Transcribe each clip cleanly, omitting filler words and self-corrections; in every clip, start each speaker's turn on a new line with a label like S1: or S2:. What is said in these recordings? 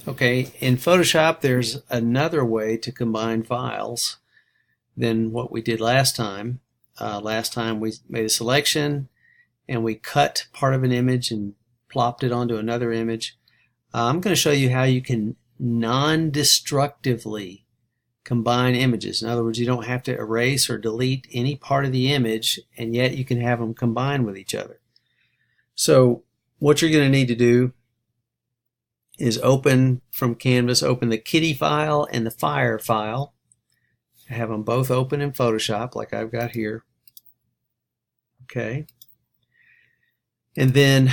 S1: Okay, in Photoshop there's another way to combine files than what we did last time. Last time we made a selection and we cut part of an image and plopped it onto another image. I'm going to show you how you can non-destructively combine images. In other words, you don't have to erase or delete any part of the image, and yet you can have them combine with each other. So what you're going to need to do is open from Canvas, open the kitty file and the fire file. I have them both open in Photoshop like I've got here. Okay. And then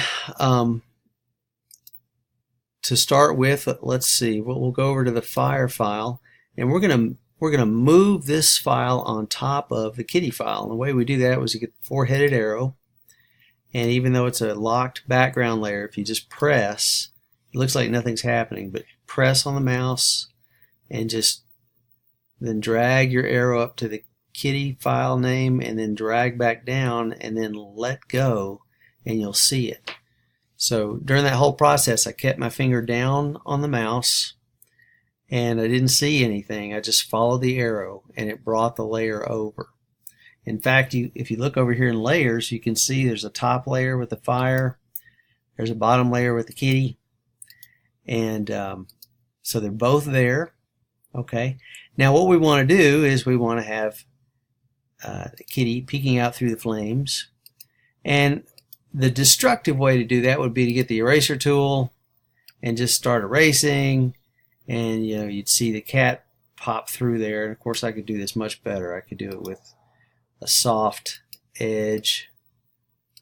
S1: to start with, let's see, we'll go over to the fire file, and we're gonna move this file on top of the kitty file. And the way we do that was you get the four-headed arrow, and even though it's a locked background layer, if you just press, it looks like nothing's happening, but press on the mouse and just then drag your arrow up to the kitty file name and then drag back down and then let go, and you'll see it. So during that whole process I kept my finger down on the mouse and I didn't see anything. I just followed the arrow and it brought the layer over. In fact, if you look over here in layers, you can see there's a top layer with the fire, there's a bottom layer with the kitty, and so they're both there. Okay, now what we want to do is we want to have the kitty peeking out through the flames, and the destructive way to do that would be to get the eraser tool and just start erasing, and you'd see the cat pop through there. And of course I could do this much better. I could do it with a soft edge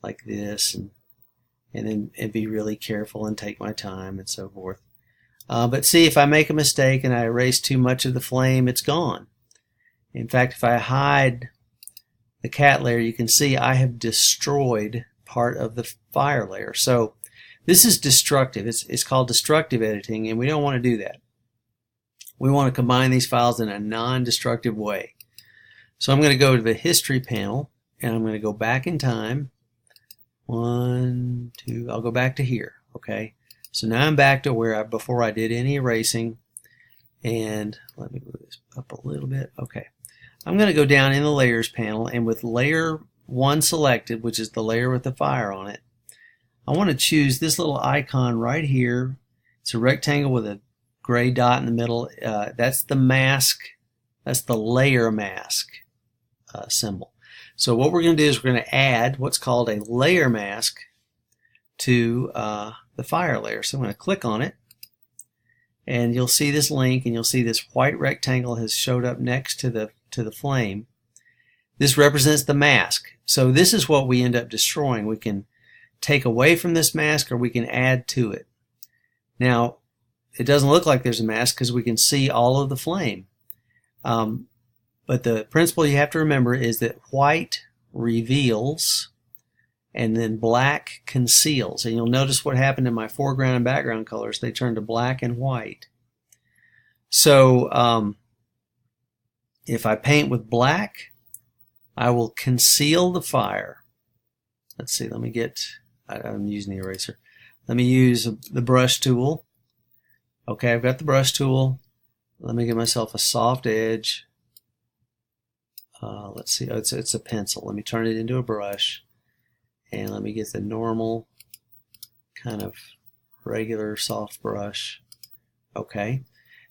S1: like this, and then be really careful and take my time and so forth. But see, if I make a mistake and I erase too much of the flame, it's gone. In fact, if I hide the cat layer, you can see I have destroyed part of the fire layer. So this is destructive. It's called destructive editing, and we don't want to do that. We want to combine these files in a non-destructive way. So I'm going to go to the history panel, and I'm going to go back in time. I'll go back to here. Okay, so now I'm back to where before I did any erasing, and let me move this up a little bit. Okay, I'm going to go down in the layers panel, and with layer 1 selected, which is the layer with the fire on it, I want to choose this little icon right here. It's a rectangle with a gray dot in the middle. That's the mask. That's the layer mask symbol. So what we're going to do is we're going to add what's called a layer mask to the fire layer. So I'm going to click on it, and you'll see this link, and you'll see this white rectangle has showed up next to the flame. This represents the mask. So this is what we end up destroying. We can take away from this mask, or we can add to it. Now, it doesn't look like there's a mask because we can see all of the flame. But the principle you have to remember is that white reveals and then black conceals. And you'll notice what happened in my foreground and background colors. They turned to black and white. So if I paint with black, I will conceal the fire. Let's see, I'm using the eraser. Let me use the brush tool. Okay, I've got the brush tool. Let me give myself a soft edge. Let's see, it's a pencil. Let me turn it into a brush, and let me get the normal kind of regular soft brush. Okay,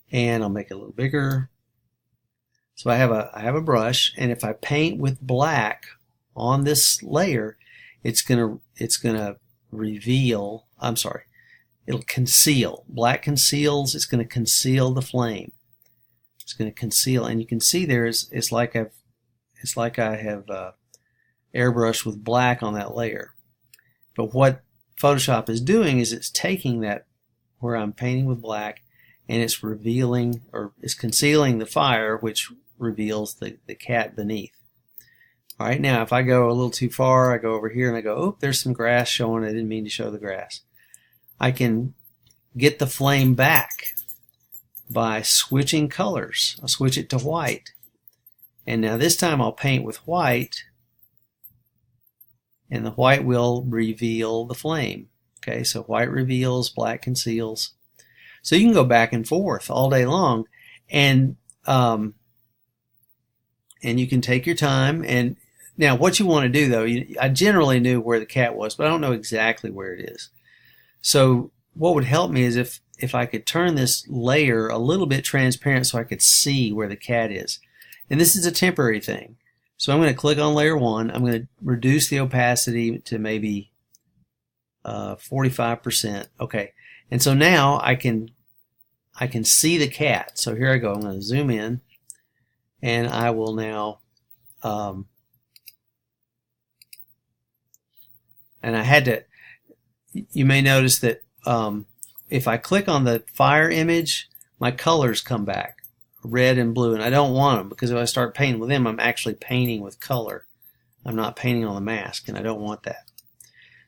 S1: and I'll make it a little bigger. So I have a brush, and if I paint with black on this layer, it's gonna reveal. I'm sorry, it'll conceal. Black conceals. It's going to conceal the flame. It's going to conceal, and you can see there it's like I have airbrushed with black on that layer. But what Photoshop is doing is it's taking that where I'm painting with black, and it's revealing, or it's concealing the fire, which reveals the cat beneath. Alright, now if I go a little too far, I go over here and I go, oh, there's some grass showing. I didn't mean to show the grass. I can get the flame back by switching colors. I'll switch it to white. And now this time I'll paint with white, and the white will reveal the flame. Okay, so white reveals, black conceals. So you can go back and forth all day long, and you can take your time. And now what you want to do, though, I generally knew where the cat was, but I don't know exactly where it is. So what would help me is if I could turn this layer a little bit transparent so I could see where the cat is. And this is a temporary thing. So I'm going to click on layer 1. I'm going to reduce the opacity to maybe 45%. Okay. And so now I can see the cat. So here I go. I'm going to zoom in, and I will now and I had to, you may notice that if I click on the fire image, my colors come back, red and blue, and I don't want them, because if I start painting with them, I'm actually painting with color. I'm not painting on the mask, and I don't want that.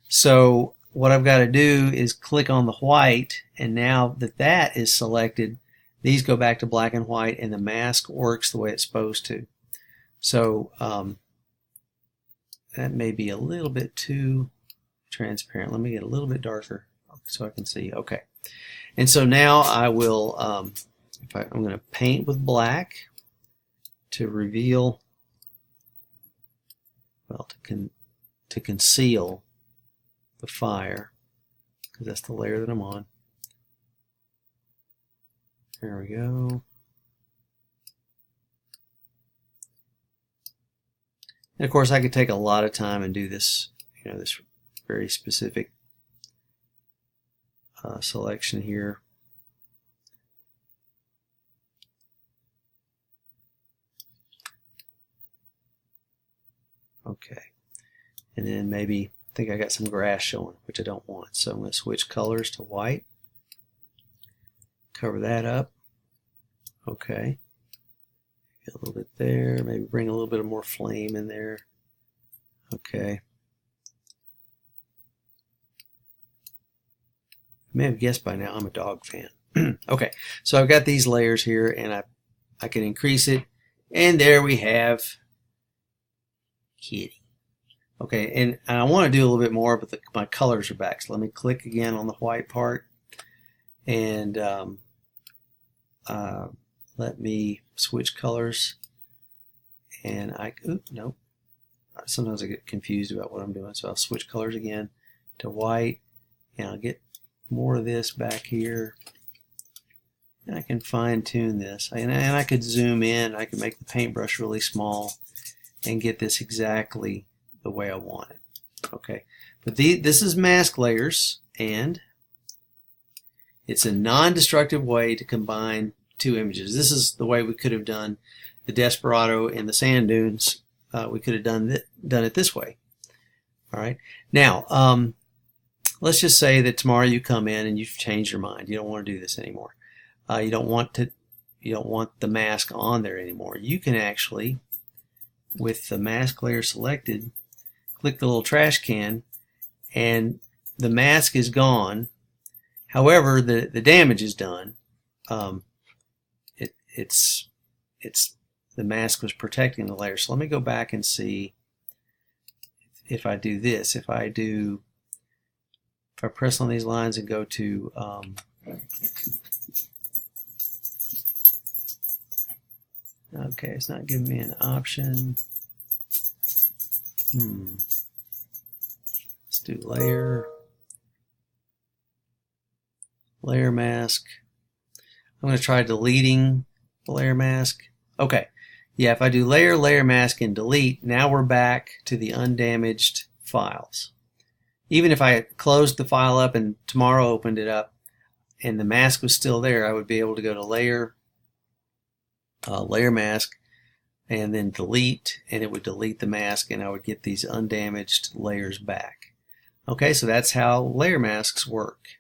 S1: So what I've got to do is click on the white, and now that that is selected, these go back to black and white, and the mask works the way it's supposed to. So that may be a little bit too transparent. Let me get a little bit darker so I can see. Okay. And so now I will, I'm going to paint with black to reveal, well, to conceal the fire, because that's the layer that I'm on. There we go. And of course I could take a lot of time and do this, this very specific selection here. Okay. And then maybe I think I got some grass showing, which I don't want. So I'm going to switch colors to white. Cover that up. Okay. Get a little bit there. Maybe bring a little bit of more flame in there. Okay. You may have guessed by now I'm a dog fan. Okay. So I've got these layers here, and I can increase it. And there we have kitty. Okay, and I want to do a little bit more, but my colors are back. So let me click again on the white part, and let me switch colors. And nope. Sometimes I get confused about what I'm doing, so I'll switch colors again to white, and I'll get more of this back here. And I can fine tune this, and I could zoom in. I can make the paintbrush really small and get this exactly the way I want it. Okay, but this is MaskLayers, and it's a non-destructive way to combine two images. This is the way we could have done the Desperado and the sand dunes. We could have done it this way. All right. Now, let's just say that tomorrow you come in and you've changed your mind. You don't want to do this anymore. You don't want the mask on there anymore. You can actually, with the mask layer selected, click the little trash can, and the mask is gone. However, the damage is done. It's the mask was protecting the layer. So let me go back and see if I do this. If I press on these lines and go to okay, it's not giving me an option. Let's do layer mask. I'm going to try deleting the layer mask. Okay, yeah, if I do layer mask and delete, now we're back to the undamaged files. Even if I closed the file up and tomorrow opened it up and the mask was still there, I would be able to go to layer mask and then delete, and it would delete the mask, and I would get these undamaged layers back. Okay, so that's how layer masks work.